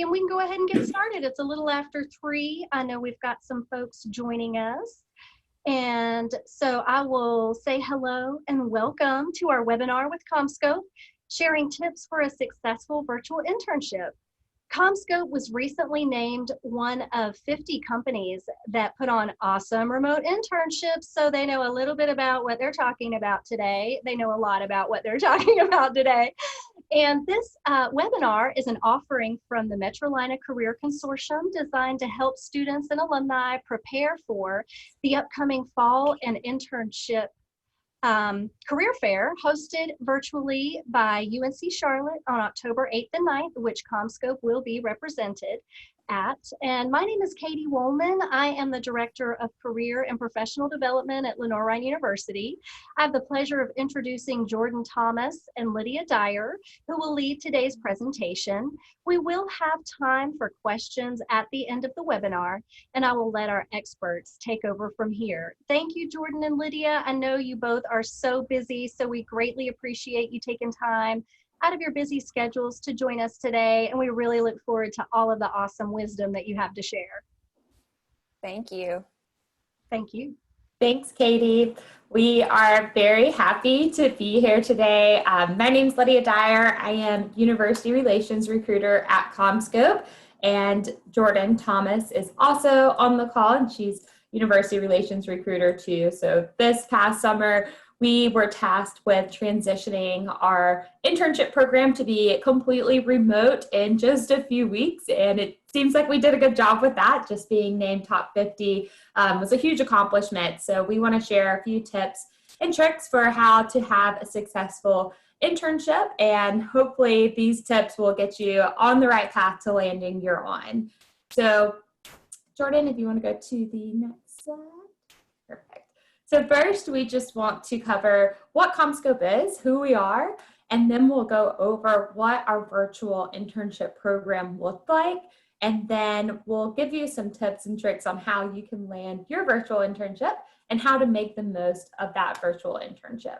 And we can go ahead and get started. It's a little after 3. I know we've got some folks joining us. And so I will say hello and welcome to our webinar with CommScope, sharing tips for a successful virtual internship. CommScope was recently named one of 50 companies that put on awesome remote internships, so they know a little bit about what they're talking about today. They know a lot about what they're talking about today. And this webinar is an offering from the Metrolina Career Consortium designed to help students and alumni prepare for the upcoming fall and internship career fair hosted virtually by UNC Charlotte on October 8th and 9th, which CommScope will be represented at. And my name is Katie Woolman. I am the Director of Career and Professional Development at Lenoir-Rhyne University. I have the pleasure of introducing Jordan Thomas and Lydia Dyer, who will lead today's presentation. We will have time for questions at the end of the webinar, and I will let our experts take over from here. Thank you, Jordan and Lydia. I know you both are so busy, so we greatly appreciate you taking time out of your busy schedules to join us today, and we really look forward to all of the awesome wisdom that you have to share. Thank you. Thank you. Thanks, Katie. We are very happy to be here today. My name is Lydia Dyer. I am University Relations Recruiter at CommScope, and Jordan Thomas is also on the call, and she's University Relations Recruiter too. So this past summer, we were tasked with transitioning our internship program to be completely remote in just a few weeks, and it seems like we did a good job with that. Just being named top 50 was a huge accomplishment. So we want to share a few tips and tricks for how to have a successful internship, and hopefully these tips will get you on the right path to landing your on. So Jordan, if you want to go to the next slide. Perfect. So first, we just want to cover what CommScope is, who we are, and then we'll go over what our virtual internship program looked like, and then we'll give you some tips and tricks on how you can land your virtual internship and how to make the most of that virtual internship.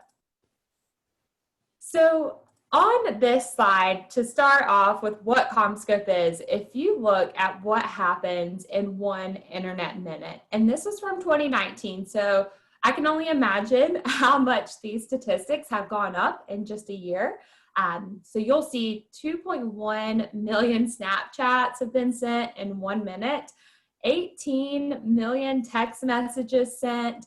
So on this slide, to start off with what CommScope is, if you look at what happens in 1 internet minute, and this was from 2019, so I can only imagine how much these statistics have gone up in just a year. So you'll see 2.1 million Snapchats have been sent in 1 minute, 18 million text messages sent,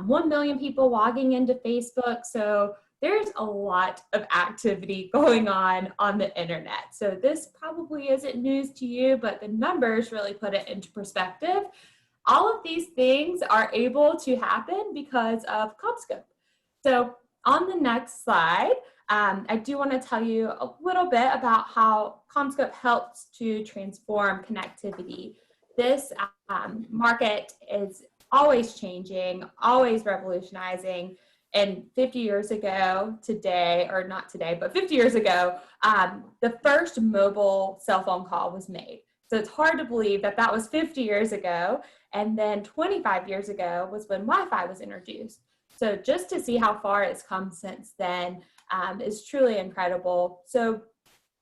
1 million people logging into Facebook. So there's a lot of activity going on the internet. So this probably isn't news to you, but the numbers really put it into perspective. All of these things are able to happen because of CommScope. So on the next slide, I do want to tell you a little bit about how CommScope helps to transform connectivity. This market is always changing, always revolutionizing. And 50 years ago today, or not today, but 50 years ago, the first mobile cell phone call was made. So it's hard to believe that that was 50 years ago. And then 25 years ago was when Wi-Fi was introduced. So just to see how far it's come since then is truly incredible. So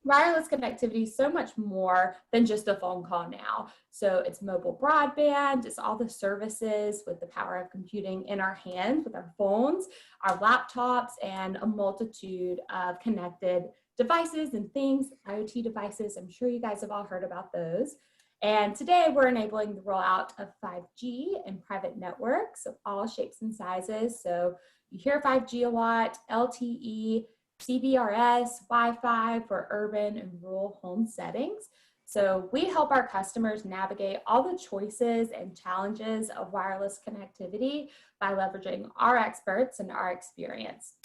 wireless connectivity is so much more than just a phone call now. So it's mobile broadband, it's all the services with the power of computing in our hands with our phones, our laptops, and a multitude of connected devices and things, IoT devices. I'm sure you guys have all heard about those. And today we're enabling the rollout of 5G and private networks of all shapes and sizes. So you hear 5G a lot, LTE, CBRS, Wi-Fi for urban and rural home settings. So we help our customers navigate all the choices and challenges of wireless connectivity by leveraging our experts and our experience.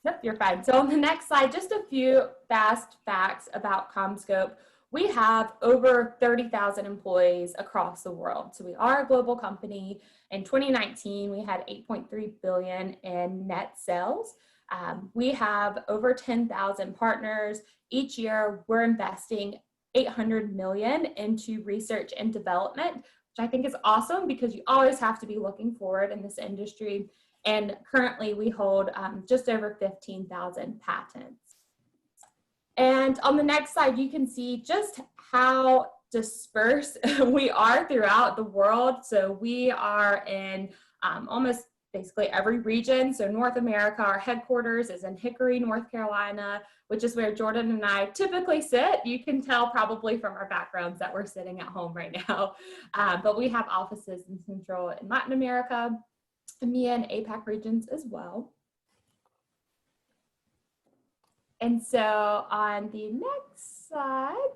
Yep, you're fine. So on the next slide, just a few fast facts about CommScope. We have over 30,000 employees across the world. So we are a global company. In 2019, we had 8.3 billion in net sales. We have over 10,000 partners. Each year, we're investing 800 million into research and development, which I think is awesome because you always have to be looking forward in this industry. And currently, we hold just over 15,000 patents. And on the next slide, you can see just how dispersed we are throughout the world. So we are in almost basically every region. So North America, our headquarters is in Hickory, North Carolina, which is where Jordan and I typically sit. You can tell probably from our backgrounds that we're sitting at home right now. But we have offices in Central and Latin America, EMEA and APAC regions as well. And so on the next slide,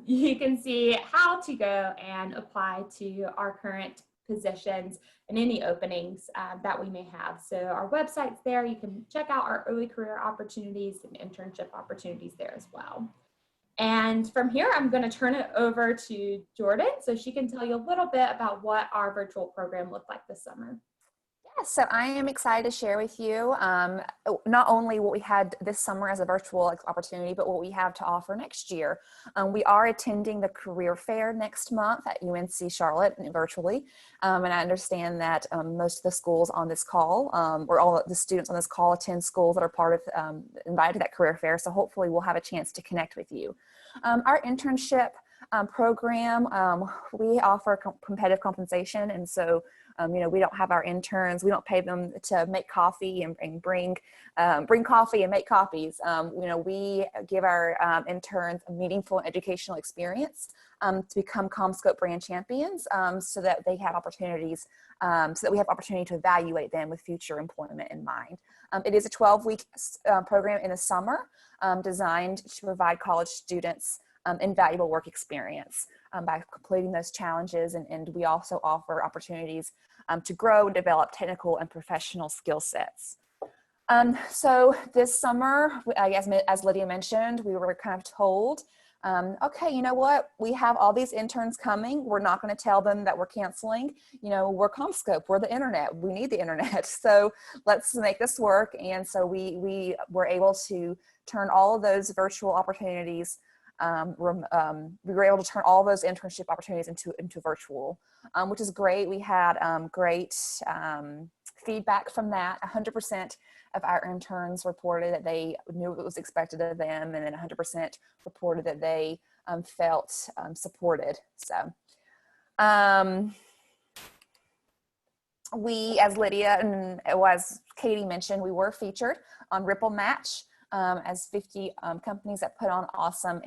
you can see how to go and apply to our current positions and any openings that we may have. So our website's there. You can check out our early career opportunities and internship opportunities there as well. And from here, I'm going to turn it over to Jordan so she can tell you a little bit about what our virtual program looked like this summer. So I am excited to share with you not only what we had this summer as a virtual opportunity, but what we have to offer next year. We are attending the career fair next month at UNC Charlotte virtually. And I understand that most of the schools on this call, or all the students on this call attend schools that are part of, invited to that career fair. So hopefully we'll have a chance to connect with you. Our internship program, we offer competitive compensation. And so we don't have our interns, we don't pay them to make coffee and bring coffee and make copies. We give our interns a meaningful educational experience to become CommScope brand champions so that they have opportunities, so that we have opportunity to evaluate them with future employment in mind. It is a 12-week program in the summer designed to provide college students invaluable work experience by completing those challenges. And we also offer opportunities to grow and develop technical and professional skill sets. So this summer, I guess, as Lydia mentioned, we were kind of told, okay, you know what? We have all these interns coming. We're not going to tell them that we're canceling. We're CommScope. We're the internet. We need the internet. So let's make this work. And so we were able to turn all of those virtual opportunities. We were able to turn all those internship opportunities into virtual, which is great. We had great feedback from that. 100% of our interns reported that they knew what was expected of them, and then 100% reported that they felt supported. So we, as Lydia and as Katie mentioned, we were featured on Ripple Match as 50 companies that put on awesome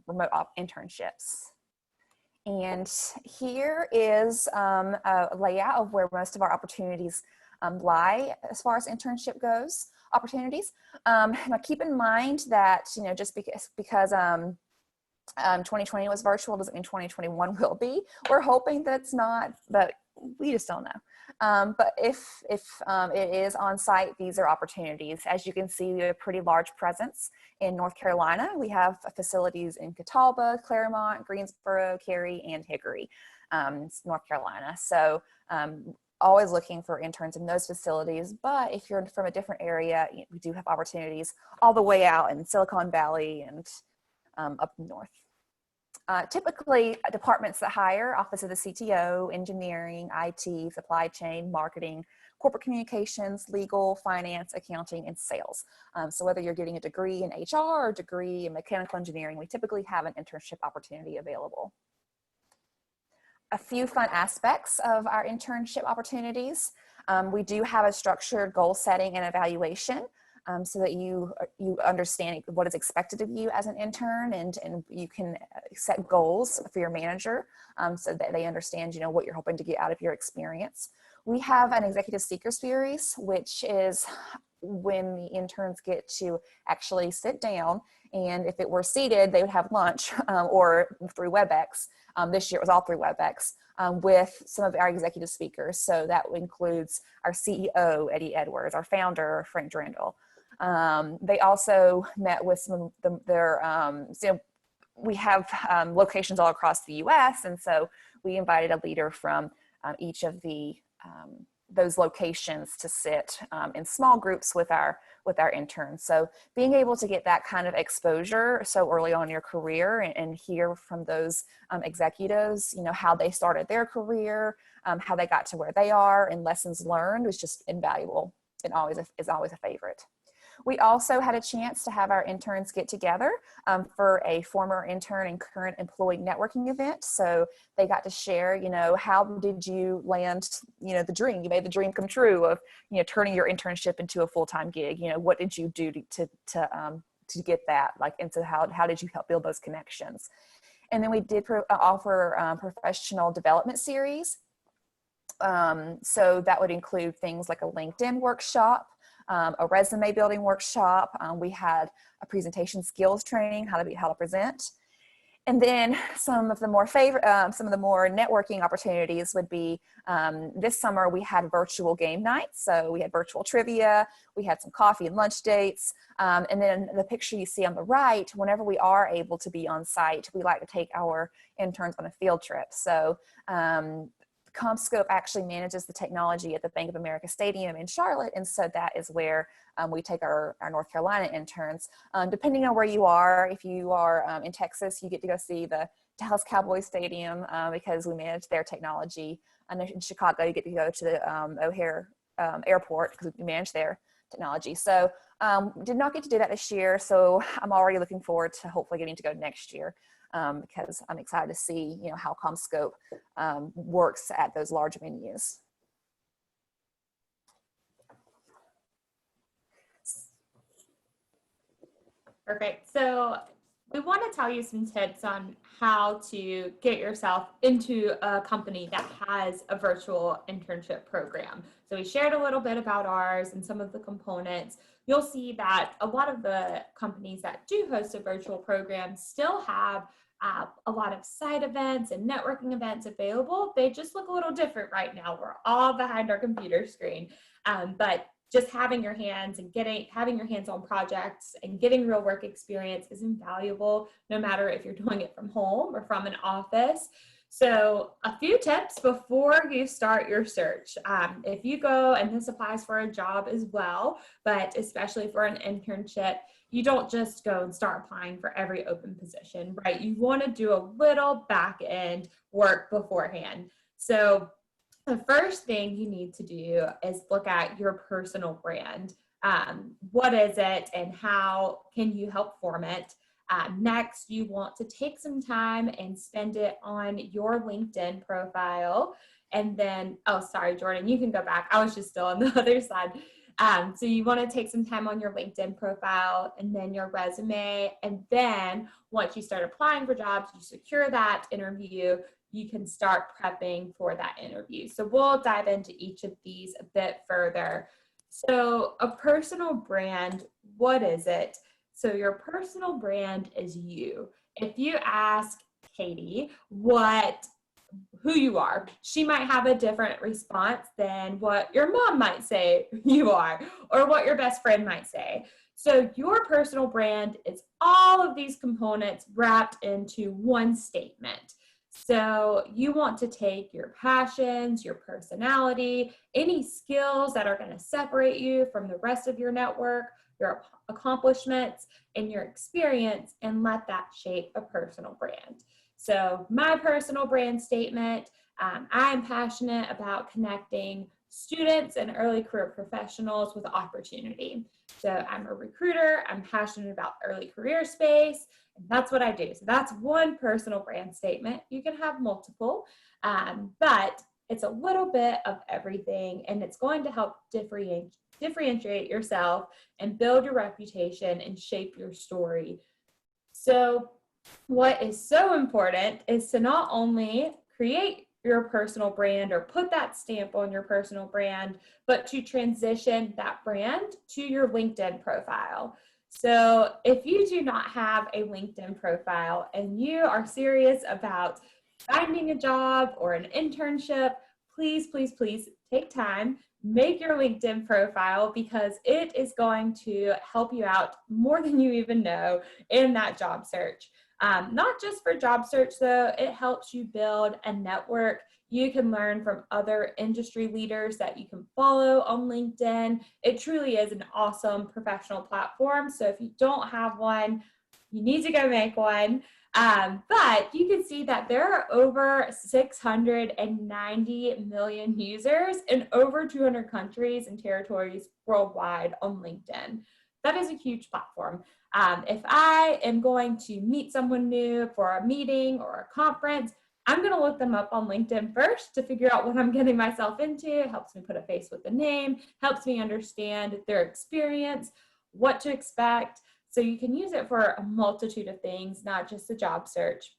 remote internships. And here is a layout of where most of our opportunities lie as far as internship goes, opportunities. Now keep in mind that, just because 2020 was virtual doesn't mean 2021 will be. We're hoping that's not, but we just don't know. But if it is on site, these are opportunities. As you can see, we have a pretty large presence in North Carolina. We have facilities in Catawba, Claremont, Greensboro, Cary, and Hickory, North Carolina. So always looking for interns in those facilities. But if you're from a different area, we do have opportunities all the way out in Silicon Valley and up north. Typically, departments that hire: Office of the CTO, engineering, IT, supply chain, marketing, corporate communications, legal, finance, accounting, and sales. So whether you're getting a degree in HR or a degree in mechanical engineering, we typically have an internship opportunity available. A few fun aspects of our internship opportunities. We do have a structured goal setting and evaluation. So that you understand what is expected of you as an intern, and you can set goals for your manager so that they understand, what you're hoping to get out of your experience. We have an executive speaker series, which is when the interns get to actually sit down, and if it were seated, they would have lunch or through WebEx. This year it was all through WebEx with some of our executive speakers. So that includes our CEO, Eddie Edwards, our founder, Frank Drendel. They also met with some of their, we have locations all across the US, and so we invited a leader from each of the those locations to sit in small groups with our interns. So being able to get that kind of exposure so early on in your career and hear from those executives, how they started their career, how they got to where they are, and lessons learned was just invaluable, and is always a favorite. We also had a chance to have our interns get together for a former intern and current employee networking event. So they got to share, how did you land, the dream? You made the dream come true of, turning your internship into a full-time gig. What did you do to get that? And so how did you help build those connections? And then we did offer professional development series. So that would include things like a LinkedIn workshop, a resume building workshop. We had a presentation skills training, how to present. And then some of the more networking opportunities would be, this summer we had virtual game nights. So we had virtual trivia, we had some coffee and lunch dates. And then the picture you see on the right, whenever we are able to be on site, we like to take our interns on a field trip. So CommScope actually manages the technology at the Bank of America Stadium in Charlotte. And so that is where we take our North Carolina interns. Depending on where you are, if you are in Texas, you get to go see the Dallas Cowboys Stadium because we manage their technology. And in Chicago, you get to go to the O'Hare Airport because we manage their technology. So did not get to do that this year. So I'm already looking forward to hopefully getting to go next year. Because I'm excited to see, how CommScope works at those large venues. Perfect. So we want to tell you some tips on how to get yourself into a company that has a virtual internship program. So we shared a little bit about ours and some of the components. You'll see that a lot of the companies that do host a virtual program still have a lot of side events and networking events available. They just look a little different right now. We're all behind our computer screen, but just having your hands and having your hands on projects and getting real work experience is invaluable, no matter if you're doing it from home or from an office. So a few tips before you start your search. If you go, and this applies for a job as well, but especially for an internship, you don't just go and start applying for every open position, right? You want to do a little back end work beforehand. So the first thing you need to do is look at your personal brand. What is it and how can you help form it? Next, you want to take some time and spend it on your LinkedIn profile. And then, oh, sorry, Jordan, you can go back. I was just still on the other side. So you want to take some time on your LinkedIn profile and then your resume. And then once you start applying for jobs, you secure that interview, you can start prepping for that interview. So we'll dive into each of these a bit further. So a personal brand, what is it? So your personal brand is you. If you ask Katie who you are, she might have a different response than what your mom might say you are, or what your best friend might say. So your personal brand is all of these components wrapped into one statement. So you want to take your passions, your personality, any skills that are going to separate you from the rest of your network, your accomplishments, and your experience, and let that shape a personal brand. So my personal brand statement, I'm passionate about connecting students and early career professionals with opportunity. So I'm a recruiter, I'm passionate about early career space, and that's what I do. So that's one personal brand statement. You can have multiple, but it's a little bit of everything, and it's going to help differentiate yourself and build your reputation and shape your story. So what is so important is to not only create your personal brand or put that stamp on your personal brand, but to transition that brand to your LinkedIn profile. So if you do not have a LinkedIn profile and you are serious about finding a job or an internship, please, please, please take time, make your LinkedIn profile, because it is going to help you out more than you even know in that job search. Not just for job search though, it helps you build a network. You can learn from other industry leaders that you can follow on LinkedIn. It truly is an awesome professional platform. So if you don't have one, you need to go make one. But you can see that there are over 690 million users in over 200 countries and territories worldwide on LinkedIn. that is a huge platform. If I am going to meet someone new for a meeting or a conference, I'm going to look them up on LinkedIn first to figure out what I'm getting myself into. It helps me put a face with the name, helps me understand their experience, what to expect. So you can use it for a multitude of things, not just a job search.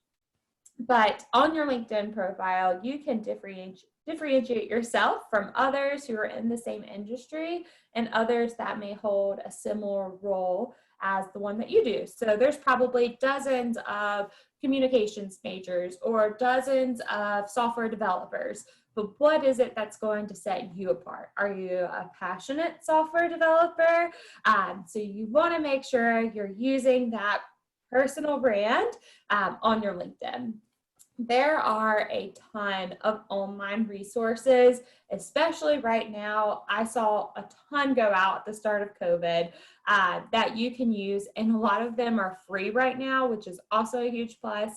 But on your LinkedIn profile, you can differentiate yourself from others who are in the same industry and others that may hold a similar role as the one that you do. So there's probably dozens of communications majors or dozens of software developers. But what is it that's going to set you apart? Are you a passionate software developer? So you want to make sure you're using that personal brand on your LinkedIn. There are a ton of online resources, especially right now. I saw a ton go out at the start of COVID that you can use, and a lot of them are free right now, which is also a huge plus.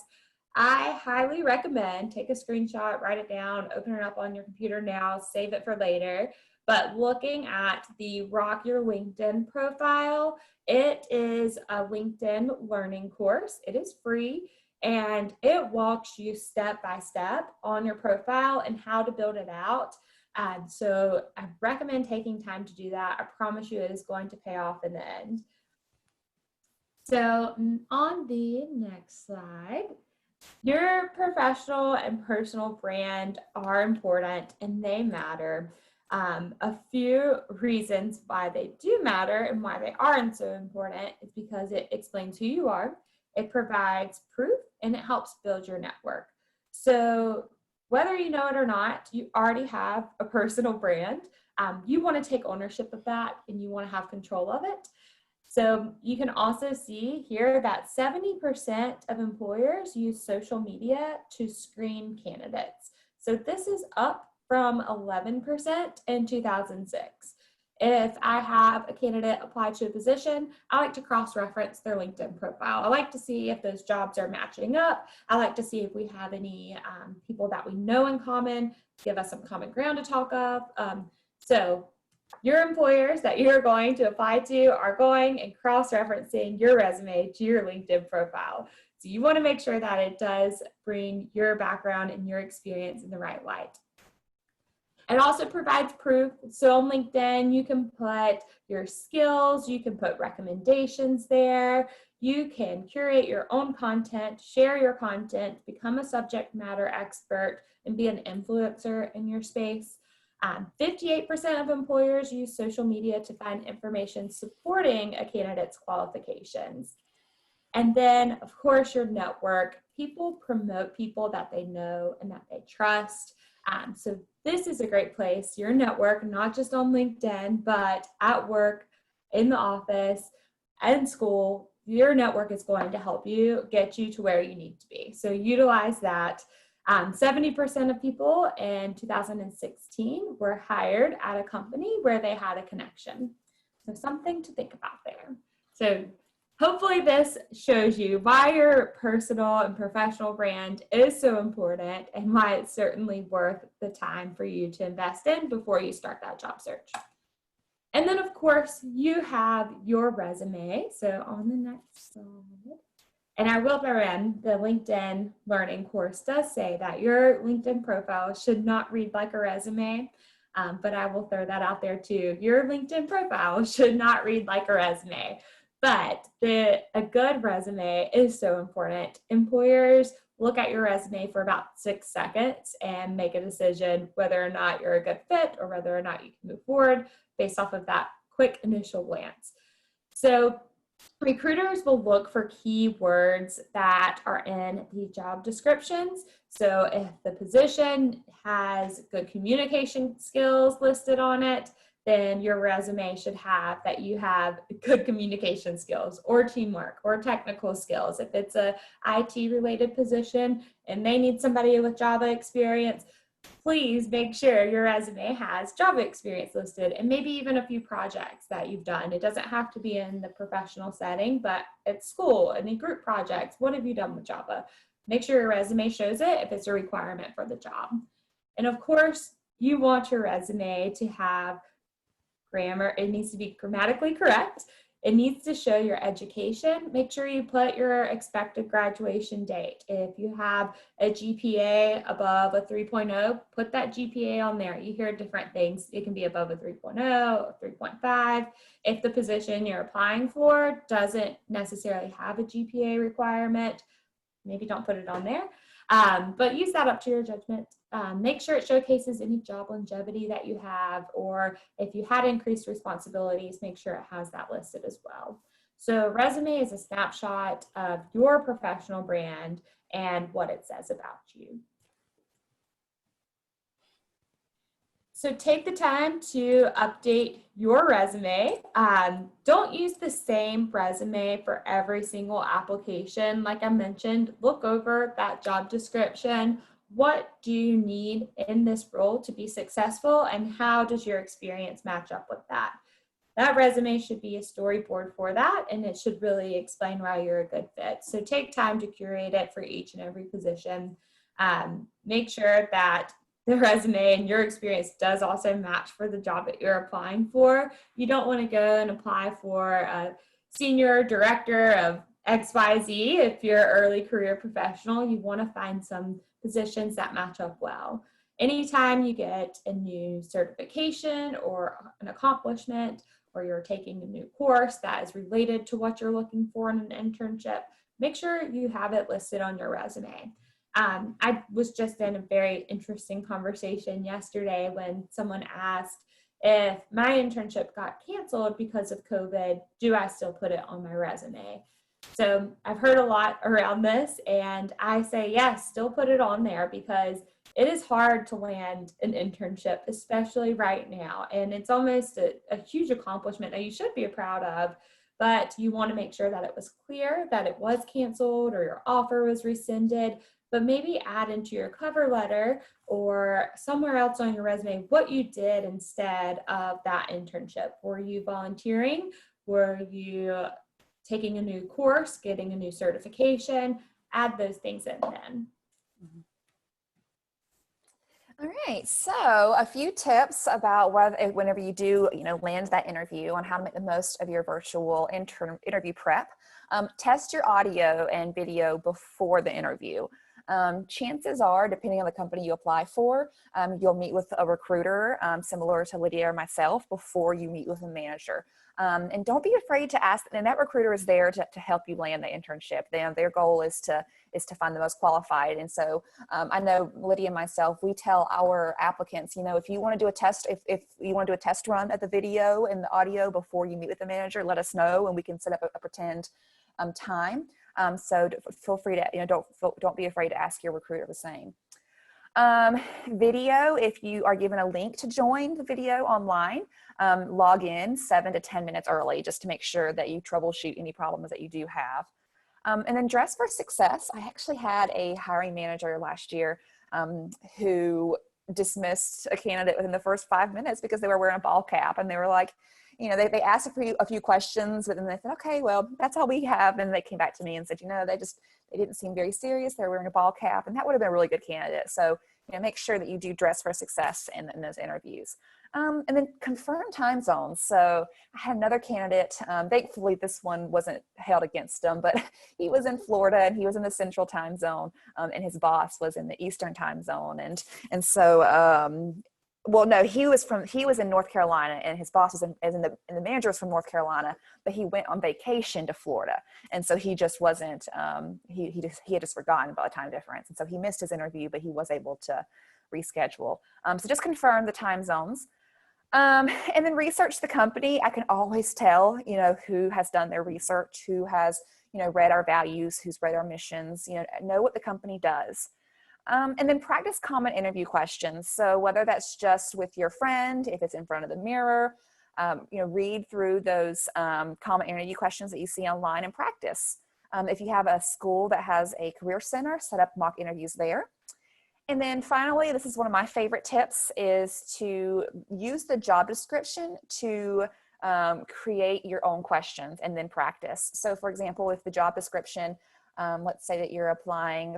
I highly recommend take a screenshot, write it down, open it up on your computer now, save it for later. But looking at the Rock Your LinkedIn profile, it is a LinkedIn learning course. It is free. And it walks you step by step on your profile and how to build it out. So I recommend taking time to do that. I promise you it is going to pay off in the end. So on the next slide, your professional and personal brand are important and they matter. A few reasons why they do matter and why they aren't so important is because it explains who you are. It provides proof and it helps build your network. So whether you know it or not, you already have a personal brand. You want to take ownership of that and you want to have control of it. So you can also see here that 70% of employers use social media to screen candidates. So this is up from 11% in 2006. If I have a candidate apply to a position, I like to cross-reference their LinkedIn profile. I like to see if those jobs are matching up. I like to see if we have any people that we know in common, give us some common ground to talk of. So your employers that you're going to apply to are going and cross-referencing your resume to your LinkedIn profile. So you want to make sure that it does bring your background and your experience in the right light. It also provides proof. So on LinkedIn, you can put your skills, you can put recommendations there, you can curate your own content, share your content, become a subject matter expert, and be an influencer in your space. 58% of employers use social media to find information supporting a candidate's qualifications. And then, of course, your network. People promote people that they know and that they trust. So this is a great place, your network, not just on LinkedIn, but at work, in the office, and school. Your network is going to help you get you to where you need to be. So utilize that. 70% of people in 2016 were hired at a company where they had a connection. So something to think about there. So hopefully this shows you why your personal and professional brand is so important and why it's certainly worth the time for you to invest in before you start that job search. And then of course you have your resume. So on the next slide, and I will throw in the LinkedIn learning course does say that your LinkedIn profile should not read like a resume, but I will throw that out there too. Your LinkedIn profile should not read like a resume. But a good resume is so important. Employers look at your resume for about 6 seconds and make a decision whether or not you're a good fit or whether or not you can move forward based off of that quick initial glance. So recruiters will look for keywords that are in the job descriptions. So if the position has good communication skills listed on it, then your resume should have that you have good communication skills or teamwork or technical skills. If it's a IT related position and they need somebody with Java experience, please make sure your resume has Java experience listed and maybe even a few projects that you've done. It doesn't have to be in the professional setting, but at school, any group projects, what have you done with Java? Make sure your resume shows it if it's a requirement for the job. And of course, you want your resume to have grammar. It needs to be grammatically correct. It needs to show your education. Make sure you put your expected graduation date. If you have a GPA above a 3.0, put that GPA on there. You hear different things. It can be above a 3.0 or 3.5. If the position you're applying for doesn't necessarily have a GPA requirement, maybe don't put it on there. But use that up to your judgment. Make sure it showcases any job longevity that you have, or if you had increased responsibilities, make sure it has that listed as well. So resume is a snapshot of your professional brand and what it says about you. So take the time to update your resume. Don't use the same resume for every single application. Like I mentioned, look over that job description. What do you need in this role to be successful, and how does your experience match up with that? That resume should be a storyboard for that, and it should really explain why you're a good fit. So take time to curate it for each and every position. Make sure that the resume and your experience does also match for the job that you're applying for. You don't want to go and apply for a senior director of XYZ if you're an early career professional. You want to find some positions that match up well. Anytime you get a new certification or an accomplishment, or you're taking a new course that is related to what you're looking for in an internship, make sure you have it listed on your resume. I was just in a very interesting conversation yesterday when someone asked, if my internship got canceled because of COVID, do I still put it on my resume? So I've heard a lot around this, and I say yes, still put it on there, because it is hard to land an internship, especially right now. And it's almost a huge accomplishment that you should be proud of, but you want to make sure that it was clear that it was canceled or your offer was rescinded. But maybe add into your cover letter or somewhere else on your resume what you did instead of that internship. Were you volunteering? Were you taking a new course, getting a new certification? Add those things in then. All right, so a few tips about whenever you do, land that interview, on how to make the most of your virtual interview prep. Test your audio and video before the interview. Chances are, depending on the company you apply for, you'll meet with a recruiter, similar to Lydia or myself, before you meet with a manager. And don't be afraid to ask, and that recruiter is there to help you land the internship. Their goal is to find the most qualified. And so I know Lydia and myself, we tell our applicants, if you want to do a test, if you want to do a test run at the video and the audio before you meet with the manager, let us know and we can set up a pretend time. So feel free to, don't be afraid to ask your recruiter the same. Video, if you are given a link to join the video online, log in 7 to 10 minutes early, just to make sure that you troubleshoot any problems that you do have. And then dress for success. I actually had a hiring manager last year who dismissed a candidate within the first 5 minutes because they were wearing a ball cap, and they were like, they asked a few questions, but then they said, okay, well, that's all we have. And they came back to me and said, they didn't seem very serious. They were wearing a ball cap, and that would have been a really good candidate. So, make sure that you do dress for success in those interviews. And then confirm time zones. So I had another candidate, thankfully this one wasn't held against him, but he was in Florida and he was in the central time zone, and his boss was in the Eastern time zone. And so, well, no, he was in North Carolina, and his boss was and the manager was from North Carolina, but he went on vacation to Florida. And so he just wasn't, he had just forgotten about the time difference. And so he missed his interview, but he was able to reschedule. So just confirm the time zones. And then research the company. I can always tell, who has done their research, who has, read our values, who's read our missions, know what the company does. And then practice common interview questions. So whether that's just with your friend, if it's in front of the mirror, read through those common interview questions that you see online and practice. If you have a school that has a career center, set up mock interviews there. And then finally, this is one of my favorite tips, is to use the job description to create your own questions and then practice. So for example, if the job description, let's say that you're applying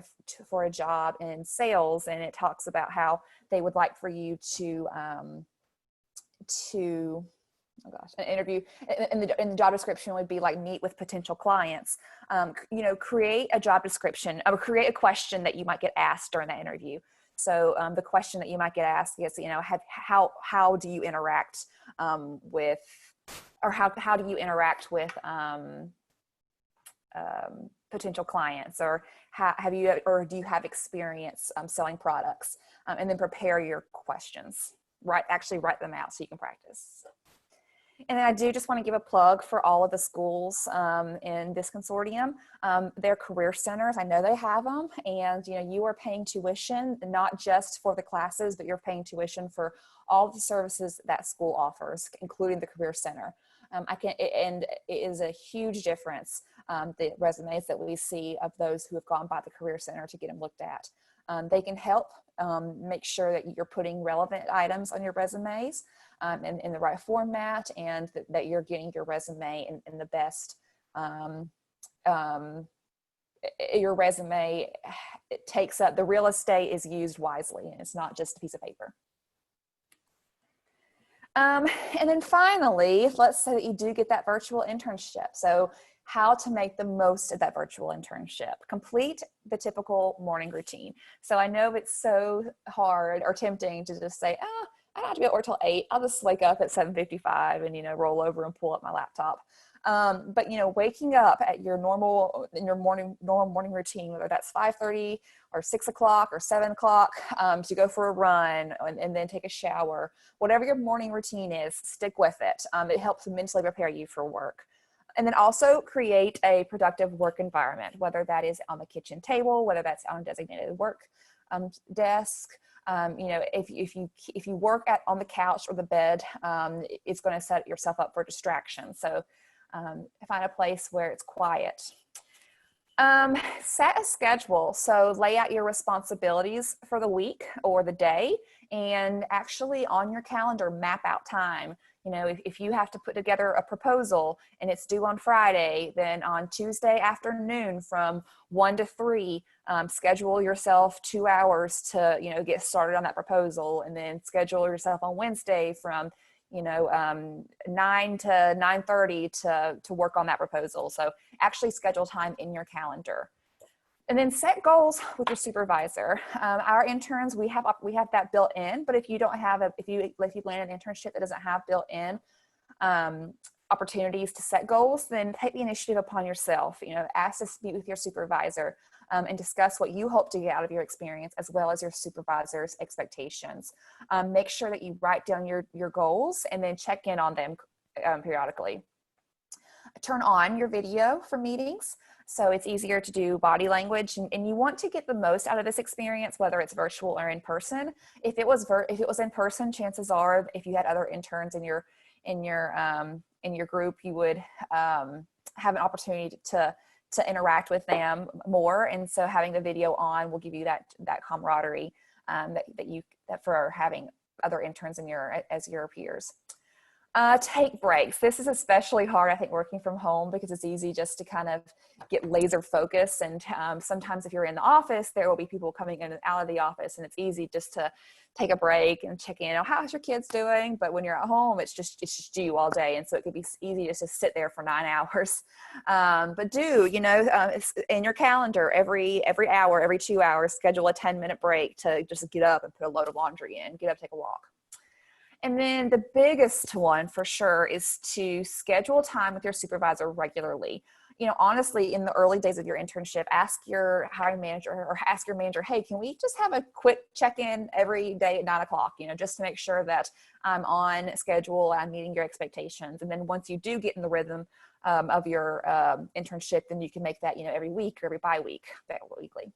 for a job in sales, and it talks about how they would like for you to oh gosh, an interview, and the job description would be like meet with potential clients. You know, create a job description or create a question that you might get asked during that interview. So the question that you might get asked is, you know, how do you interact with, or how do you interact with potential clients, or have you, or do you have experience selling products? And then prepare your questions. Actually write them out so you can practice. And then I do just want to give a plug for all of the schools in this consortium. Their career centers, I know they have them, and you know, you are paying tuition not just for the classes, but you're paying tuition for all the services that school offers, including the career center. And it is a huge difference, the resumes that we see of those who have gone by the career center to get them looked at. They can help make sure that you're putting relevant items on your resumes in the right format, and that you're getting your resume in the best, your resume, it takes up, the real estate is used wisely, and it's not just a piece of paper. And then finally, let's say that you do get that virtual internship. So how to make the most of that virtual internship. Complete the typical morning routine. So I know it's so hard or tempting to just say, oh, I don't have to be at work till 8. I'll just wake up at 7:55 and, you know, roll over and pull up my laptop. But, you know, waking up at your normal morning routine, whether that's 5:30 or 6 o'clock or 7 o'clock, to go for a run and then take a shower, whatever your morning routine is, stick with it. It helps mentally prepare you for work. And then also create a productive work environment, whether that is on the kitchen table, whether that's on a designated work desk. You know, if you work on the couch or the bed, it's going to set yourself up for distraction. So find a place where it's quiet. Set a schedule. So lay out your responsibilities for the week or the day, and actually on your calendar, map out time. You know, if you have to put together a proposal and it's due on Friday, then on Tuesday afternoon from 1 to 3, schedule yourself 2 hours to, you know, get started on that proposal, and then schedule yourself on Wednesday from, you know, 9 to 9:30 to work on that proposal. So actually schedule time in your calendar. And then set goals with your supervisor. Our interns, we have that built in, but if you don't have if you land an internship that doesn't have built in opportunities to set goals, then take the initiative upon yourself. You know, ask to meet with your supervisor and discuss what you hope to get out of your experience, as well as your supervisor's expectations. Make sure that you write down your goals and then check in on them periodically. Turn on your video for meetings, so it's easier to do body language, and you want to get the most out of this experience, whether it's virtual or in person. If it was in person, chances are, if you had other interns in your group, you would have an opportunity to interact with them more, and so having the video on will give you that camaraderie that for having other interns as your peers. Take breaks. This is especially hard, I think, working from home, because it's easy just to kind of get laser focused. And sometimes if you're in the office, there will be people coming in and out of the office, and it's easy just to take a break and check in. Oh, how's your kids doing? But when you're at home, it's just you all day. And so it could be easy just to sit there for 9 hours. But it's in your calendar every hour, every 2 hours, schedule a 10-minute break to just get up and put a load of laundry in, get up, take a walk. And then the biggest one for sure is to schedule time with your supervisor regularly. You know, honestly, in the early days of your internship, ask your hiring manager or ask your manager, hey, can we just have a quick check-in every day at 9 o'clock, you know, just to make sure that I'm on schedule, I'm meeting your expectations. And then once you do get in the rhythm of your internship, then you can make that, you know, every week or every bi-week, weekly.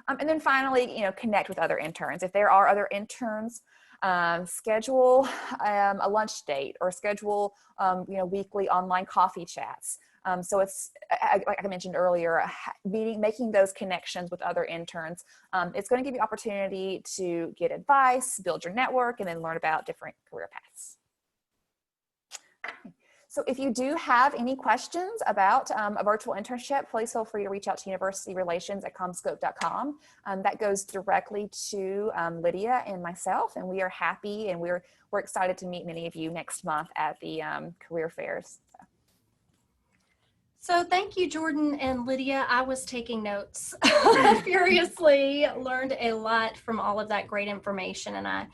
And then finally, you know, connect with other interns. If there are other interns, schedule a lunch date, or schedule weekly online coffee chats. So it's, like I mentioned earlier, making those connections with other interns. It's going to give you opportunity to get advice, build your network, and then learn about different career paths. So if you do have any questions about a virtual internship, please feel free to reach out to universityrelations@commscope.com. That goes directly to Lydia and myself, and we are happy and we're excited to meet many of you next month at the career fairs. So thank you, Jordan and Lydia. I was taking notes furiously, learned a lot from all of that great information. And I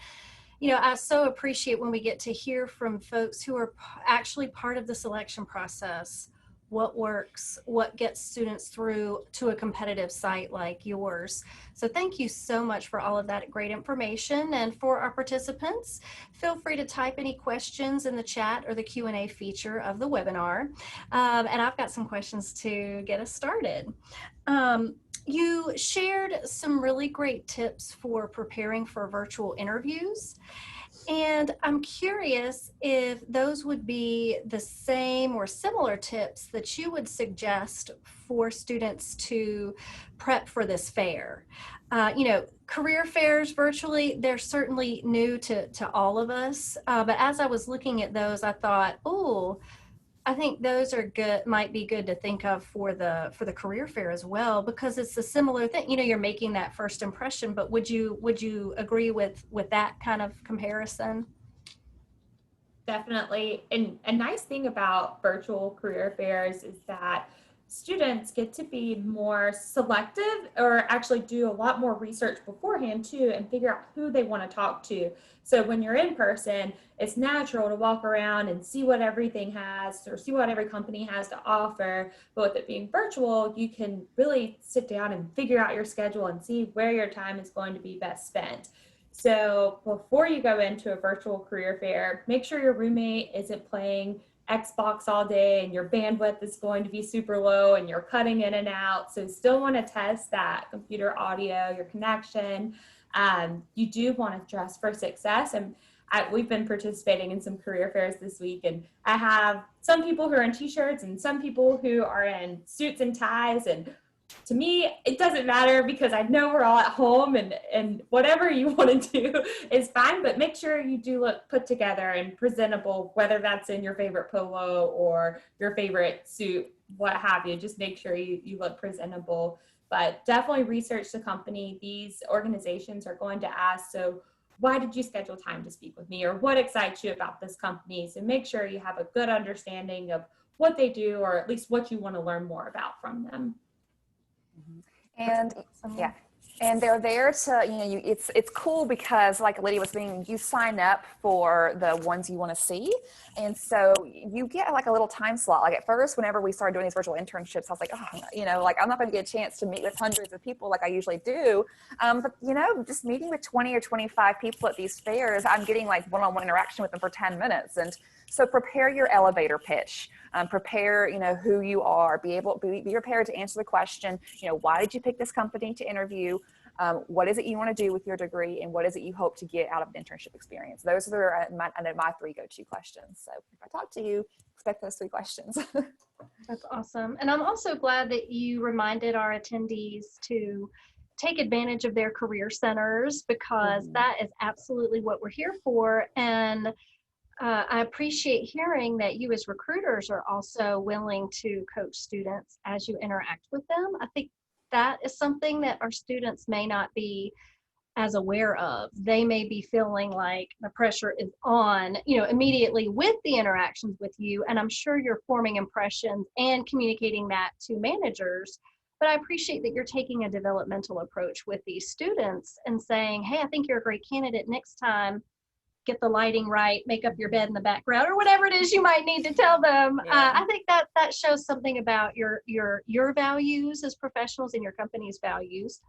so appreciate when we get to hear from folks who are actually part of the selection process, what works, what gets students through to a competitive site like yours. So thank you so much for all of that great information. And for our participants, feel free to type any questions in the chat or the Q&A feature of the webinar. And I've got some questions to get us started. You shared some really great tips for preparing for virtual interviews. And I'm curious if those would be the same or similar tips that you would suggest for students to prep for this fair. Career fairs virtually, they're certainly new to all of us. But as I was looking at those, I thought, oh, I think those are good, might be good to think of for the career fair as well, because it's a similar thing. You're making that first impression, but would you agree with that kind of comparison? Definitely. And a nice thing about virtual career fairs is that students get to be more selective, or actually do a lot more research beforehand too, and figure out who they want to talk to. So when you're in person, it's natural to walk around and see what everything has, or see what every company has to offer. But with it being virtual, you can really sit down and figure out your schedule and see where your time is going to be best spent. So before you go into a virtual career fair, make sure your roommate isn't playing Xbox all day and your bandwidth is going to be super low and you're cutting in and out. So still want to test that computer audio, your connection. You do want to dress for success. And we've been participating in some career fairs this week, and I have some people who are in t-shirts and some people who are in suits and ties. And to me, it doesn't matter, because I know we're all at home, and whatever you want to do is fine, but make sure you do look put together and presentable, whether that's in your favorite polo or your favorite suit, what have you. Just make sure you look presentable, but definitely research the company. These organizations are going to ask, so why did you schedule time to speak with me, or what excites you about this company? So make sure you have a good understanding of what they do, or at least what you want to learn more about from them. And yeah, and they're there to, it's cool because, like Lydia was saying, you sign up for the ones you want to see. And so you get like a little time slot. Like at first, whenever we started doing these virtual internships, I was like, oh, I'm not going to get a chance to meet with hundreds of people like I usually do. But just meeting with 20 or 25 people at these fairs, I'm getting like one-on-one interaction with them for 10 minutes. And so prepare your elevator pitch. Prepare, who you are. Be prepared to answer the question. Why did you pick this company to interview? What is it you want to do with your degree, and what is it you hope to get out of an internship experience? Those are my three go-to questions. So if I talk to you, expect those three questions. That's awesome. And I'm also glad that you reminded our attendees to take advantage of their career centers, because that is absolutely what we're here for. And I appreciate hearing that you as recruiters are also willing to coach students as you interact with them. I think that is something that our students may not be as aware of. They may be feeling like the pressure is on, immediately with the interactions with you. And I'm sure you're forming impressions and communicating that to managers. But I appreciate that you're taking a developmental approach with these students and saying, hey, I think you're a great candidate. Next time, get the lighting right, make up your bed in the background, or whatever it is you might need to tell them. Yeah. I think that shows something about your values as professionals and your company's values,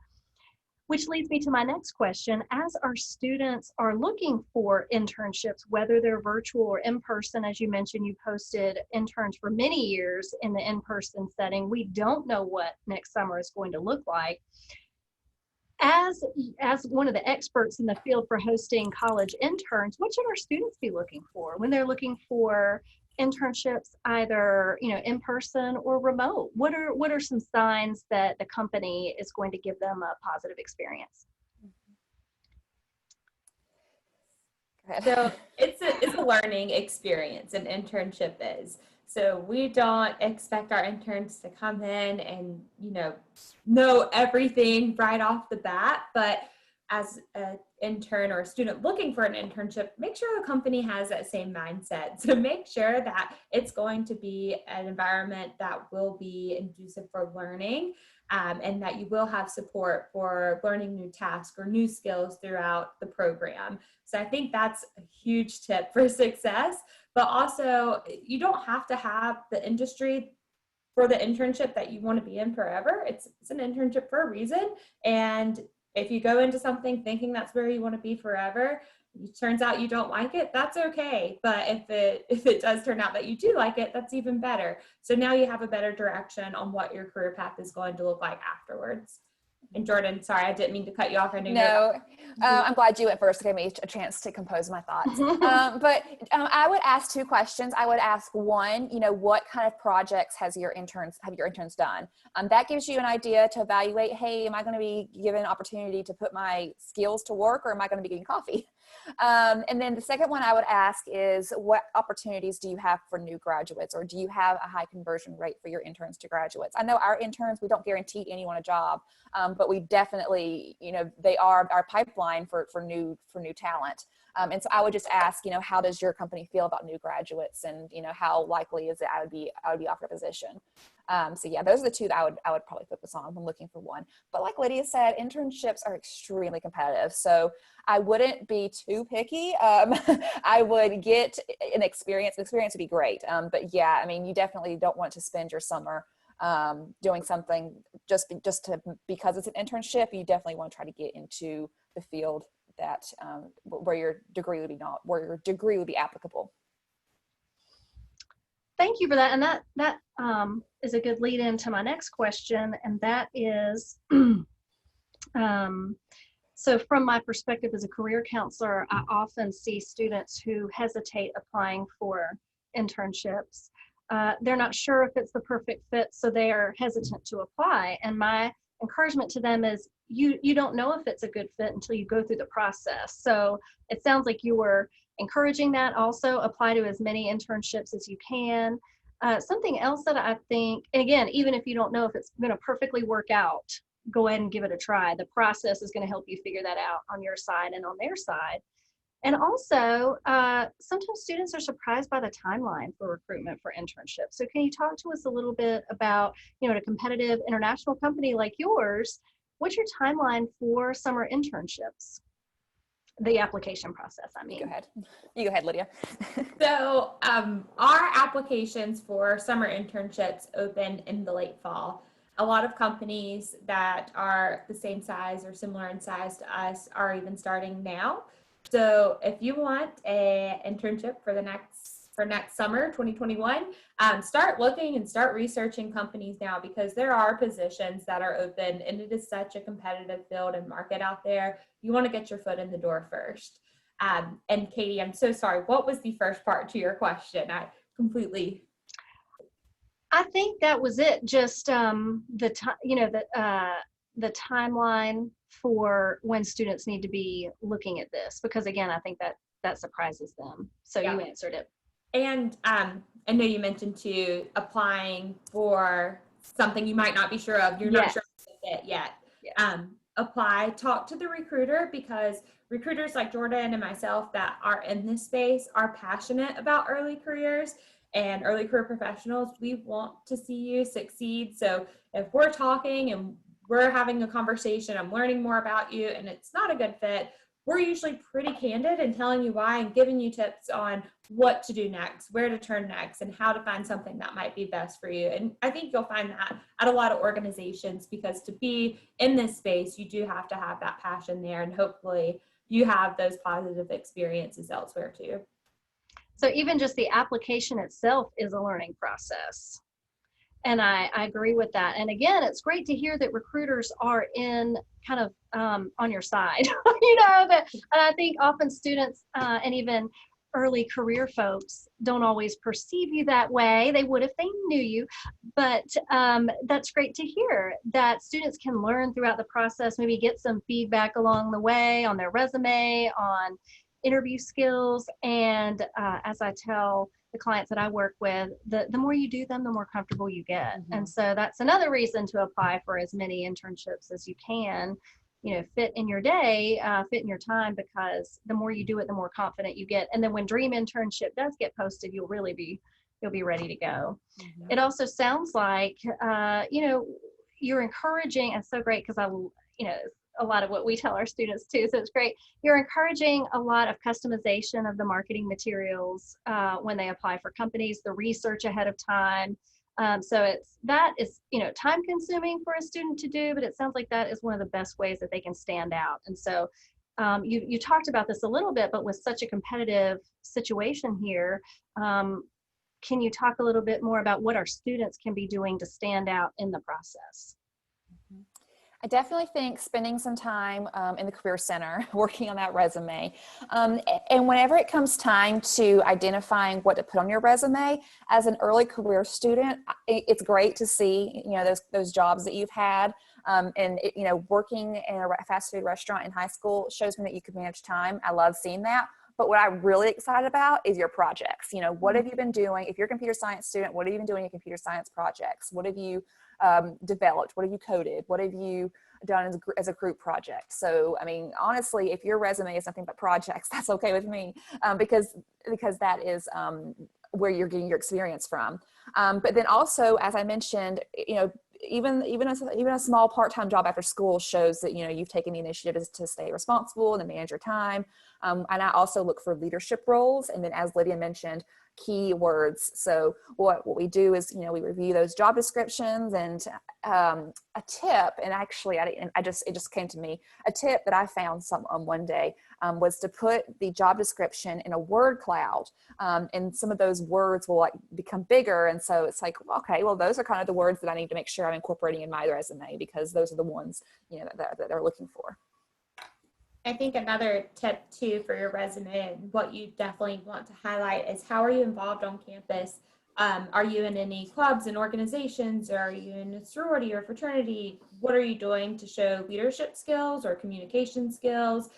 which leads me to my next question. As our students are looking for internships, whether they're virtual or in person, as you mentioned, you posted interns for many years in the in-person setting. We don't know what next summer is going to look like. As one of the experts in the field for hosting college interns, what should our students be looking for when they're looking for internships, either in person or remote? What are some signs that the company is going to give them a positive experience? So it's a learning experience, an internship is. So we don't expect our interns to come in and, know everything right off the bat, but as an intern or a student looking for an internship, make sure the company has that same mindset. So make sure that it's going to be an environment that will be conducive for learning, and that you will have support for learning new tasks or new skills throughout the program. So I think that's a huge tip for success, but also you don't have to have the industry for the internship that you want to be in forever. It's an internship for a reason. And if you go into something thinking that's where you want to be forever, it turns out you don't like it, that's okay. But if it does turn out that you do like it, that's even better. So now you have a better direction on what your career path is going to look like afterwards. And Jordan, sorry, I didn't mean to cut you off. No, I'm glad you went first. It gave me a chance to compose my thoughts. But I would ask two questions. I would ask one, what kind of projects have your interns done? That gives you an idea to evaluate, hey, am I going to be given an opportunity to put my skills to work, or am I going to be getting coffee? And then the second one I would ask is, what opportunities do you have for new graduates, or do you have a high conversion rate for your interns to graduates? I know our interns, we don't guarantee anyone a job, but we definitely, they are our pipeline for new talent. And so I would just ask, how does your company feel about new graduates, and, how likely is it I would be offered a position? So yeah, those are the two that I would probably focus on when looking for one. But like Lydia said, internships are extremely competitive. So I wouldn't be too picky. I would get an experience. The experience would be great. But yeah, I mean, you definitely don't want to spend your summer doing something because it's an internship. You definitely want to try to get into the field that where your degree would be applicable. Thank you for that. And that is a good lead into my next question. And that is, so from my perspective as a career counselor, I often see students who hesitate applying for internships. They're not sure if it's the perfect fit, so they are hesitant to apply. And my encouragement to them is, you don't know if it's a good fit until you go through the process. So it sounds like you were encouraging that. Also apply to as many internships as you can. Something else that I think, and again, even if you don't know if it's going to perfectly work out, go ahead and give it a try. The process is going to help you figure that out on your side and on their side. And also, sometimes students are surprised by the timeline for recruitment for internships. So can you talk to us a little bit about, at a competitive international company like yours, what's your timeline for summer internships? The application process, I mean. You go ahead, Lydia. So our applications for summer internships open in the late fall. A lot of companies that are the same size or similar in size to us are even starting now. So if you want an internship for next summer, 2021, start looking and start researching companies now, because there are positions that are open, and it is such a competitive field and market out there. You want to get your foot in the door first. And Katie, I'm so sorry. What was the first part to your question? I think that was it. Just the timeline for when students need to be looking at this, because again, I think that surprises them. So yeah. You answered it. And I know you mentioned too, applying for something you might not be sure of. You're not sure of it yet. Yes. Apply, talk to the recruiter, because recruiters like Jordan and myself that are in this space are passionate about early careers and early career professionals. We want to see you succeed. So if we're talking and we're having a conversation, I'm learning more about you, and it's not a good fit, we're usually pretty candid in telling you why and giving you tips on what to do next, where to turn next, and how to find something that might be best for you. And I think you'll find that at a lot of organizations, because to be in this space, you do have to have that passion there, and hopefully you have those positive experiences elsewhere too. So even just the application itself is a learning process. And I agree with that. And again, it's great to hear that recruiters are in kind of on your side. And I think often students and even early career folks don't always perceive you that way. They would if they knew you. But that's great to hear that students can learn throughout the process, maybe get some feedback along the way on their resume, on interview skills. And as I tell the clients that I work with, the more you do them, the more comfortable you get. Mm-hmm. And so that's another reason to apply for as many internships as you can, fit in your day, fit in your time, because the more you do it, the more confident you get. And then when Dream Internship does get posted, you'll be ready to go. Mm-hmm. It also sounds like, you're encouraging, and so great, because a lot of what we tell our students too, so it's great. You're encouraging a lot of customization of the marketing materials when they apply for companies, the research ahead of time. So that is time consuming for a student to do, but it sounds like that is one of the best ways that they can stand out. And so you talked about this a little bit, but with such a competitive situation here, can you talk a little bit more about what our students can be doing to stand out in the process? I definitely think spending some time in the Career Center, working on that resume. And whenever it comes time to identifying what to put on your resume, as an early career student, it's great to see, those jobs that you've had. And working in a fast food restaurant in high school shows me that you can manage time. I love seeing that. But what I'm really excited about is your projects. What have you been doing? If you're a computer science student, what have you been doing in computer science projects? What have you developed? What have you coded? What have you done as a group project? So, honestly, if your resume is nothing but projects, that's okay with me, because that is where you're getting your experience from. But then also, as I mentioned, even a small part-time job after school shows that you've taken the initiative to stay responsible and to manage your time. And I also look for leadership roles, and then, as Lydia mentioned, keywords. So what we do is we review those job descriptions, and a tip, and actually it just came to me, a tip that I found one day was to put the job description in a word cloud, and some of those words will become bigger, and so it's like, okay, well, those are kind of the words that I need to make sure I'm incorporating in my resume, because those are the ones that they're looking for. I think another tip too for your resume, and what you definitely want to highlight, is how are you involved on campus? Are you in any clubs and organizations, or are you in a sorority or fraternity? What are you doing to show leadership skills or communication skills?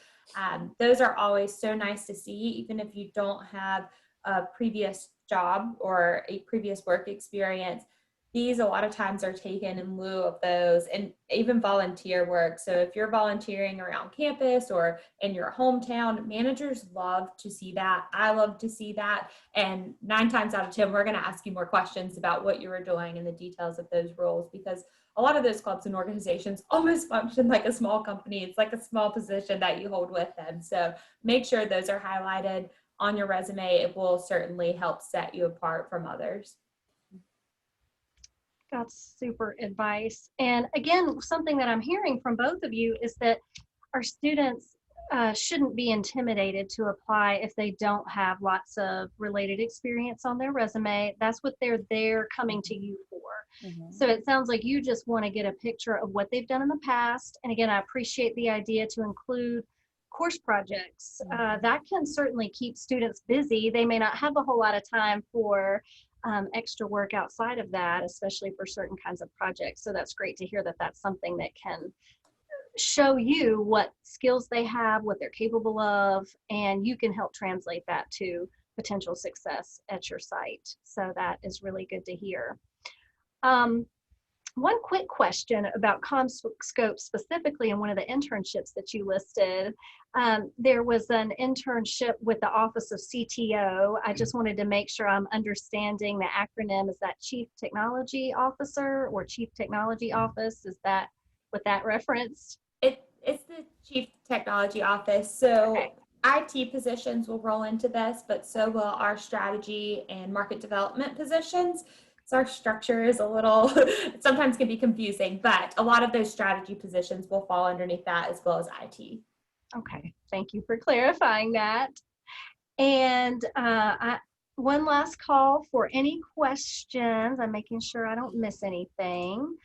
Those are always so nice to see, even if you don't have a previous job or a previous work experience. These a lot of times are taken in lieu of those, and even volunteer work. So if you're volunteering around campus or in your hometown, managers love to see that. I love to see that. And 9 times out of 10, we're going to ask you more questions about what you were doing and the details of those roles, because a lot of those clubs and organizations almost function like a small company. It's like a small position that you hold with them. So make sure those are highlighted on your resume. It will certainly help set you apart from others. That's super advice. And again, something that I'm hearing from both of you is that our students shouldn't be intimidated to apply if they don't have lots of related experience on their resume. That's what they're coming to you for. Mm-hmm. So it sounds like you just want to get a picture of what they've done in the past. And again, I appreciate the idea to include course projects. Mm-hmm. That can certainly keep students busy. They may not have a whole lot of time for extra work outside of that, especially for certain kinds of projects. So that's great to hear that that's something that can show you what skills they have, what they're capable of, and you can help translate that to potential success at your site. So that is really good to hear. One quick question about CommScope specifically, and one of the internships that you listed. There was an internship with the Office of CTO. I just wanted to make sure I'm understanding the acronym. Is that Chief Technology Officer or Chief Technology Office? Is that what that referenced? It's the Chief Technology Office. So okay. IT positions will roll into this, but so will our strategy and market development positions. So our structure is a little, sometimes can be confusing, but a lot of those strategy positions will fall underneath that, as well as IT. Okay, thank you for clarifying that. And one last call for any questions. I'm making sure I don't miss anything.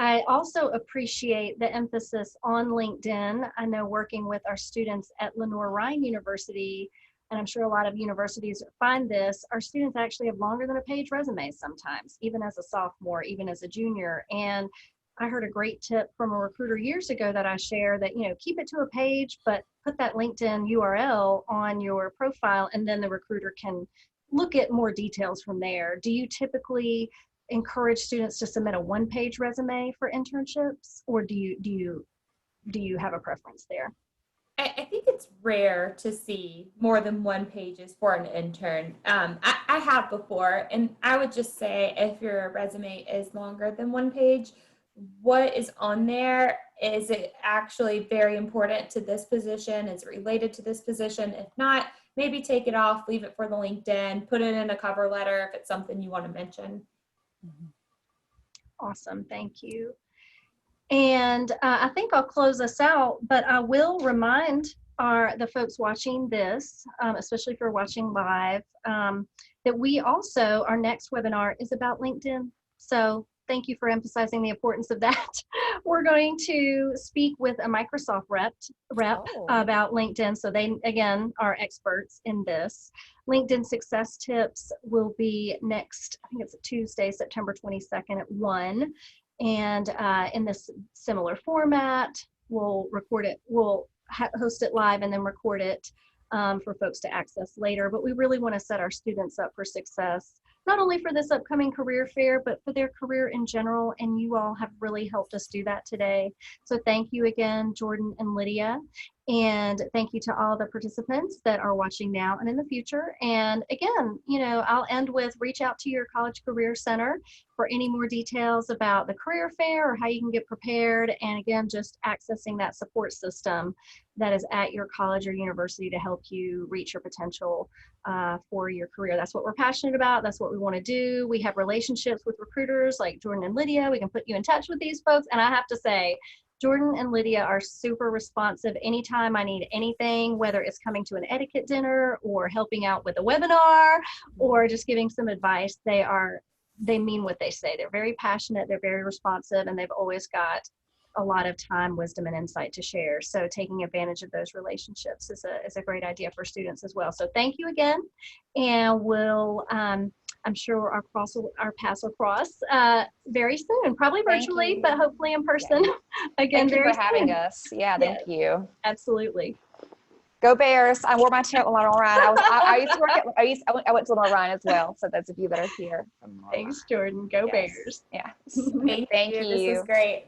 I also appreciate the emphasis on LinkedIn. I know working with our students at Lenoir-Rhyne University, and I'm sure a lot of universities find this, our students actually have longer than a page resume sometimes, even as a sophomore, even as a junior. And I heard a great tip from a recruiter years ago that I share that, keep it to a page, but put that LinkedIn URL on your profile, and then the recruiter can look at more details from there. Do you typically encourage students to submit a one-page resume for internships, or do you have a preference there? I think it's rare to see more than one pages for an intern. I have before, and I would just say if your resume is longer than one page, what is on there, is it actually very important to this position? Is it related to this position? If not, maybe take it off, leave it for the LinkedIn, put it in a cover letter if it's something you want to mention. Awesome, thank you. And I think I'll close us out, but I will remind the folks watching this, especially if you're watching live, that we also, our next webinar is about LinkedIn. So thank you for emphasizing the importance of that. We're going to speak with a Microsoft rep about LinkedIn. So they, again, are experts in this. LinkedIn Success Tips will be next, I think it's a Tuesday, September 22nd at 1. And in this similar format, we'll record it, we'll host it live and then record it for folks to access later. But we really want to set our students up for success, not only for this upcoming career fair, but for their career in general. And you all have really helped us do that today. So thank you again, Jordan and Lydia. And thank you to all the participants that are watching now and in the future. And again, I'll end with reach out to your College Career Center for any more details about the career fair or how you can get prepared. And again, just accessing that support system that is at your college or university to help you reach your potential for your career. That's what we're passionate about. That's what we want to do. We have relationships with recruiters like Jordan and Lydia. We can put you in touch with these folks. And I have to say, Jordan and Lydia are super responsive anytime I need anything, whether it's coming to an etiquette dinner or helping out with a webinar or just giving some advice. They mean what they say. They're very passionate, they're very responsive, and they've always got a lot of time, wisdom, and insight to share. So taking advantage of those relationships is a great idea for students as well. So thank you again, and we'll I'm sure our paths will cross very soon, probably virtually, but hopefully in person. Yeah. Again, thank you for having us. Yeah, thank you. Absolutely. Go Bears! I wore my shirt with Little Ryan. I used to work at. I went to Little Ryan as well. So those of you that are here. Thanks, Jordan. Go Bears. Yeah. Thank you. This is great.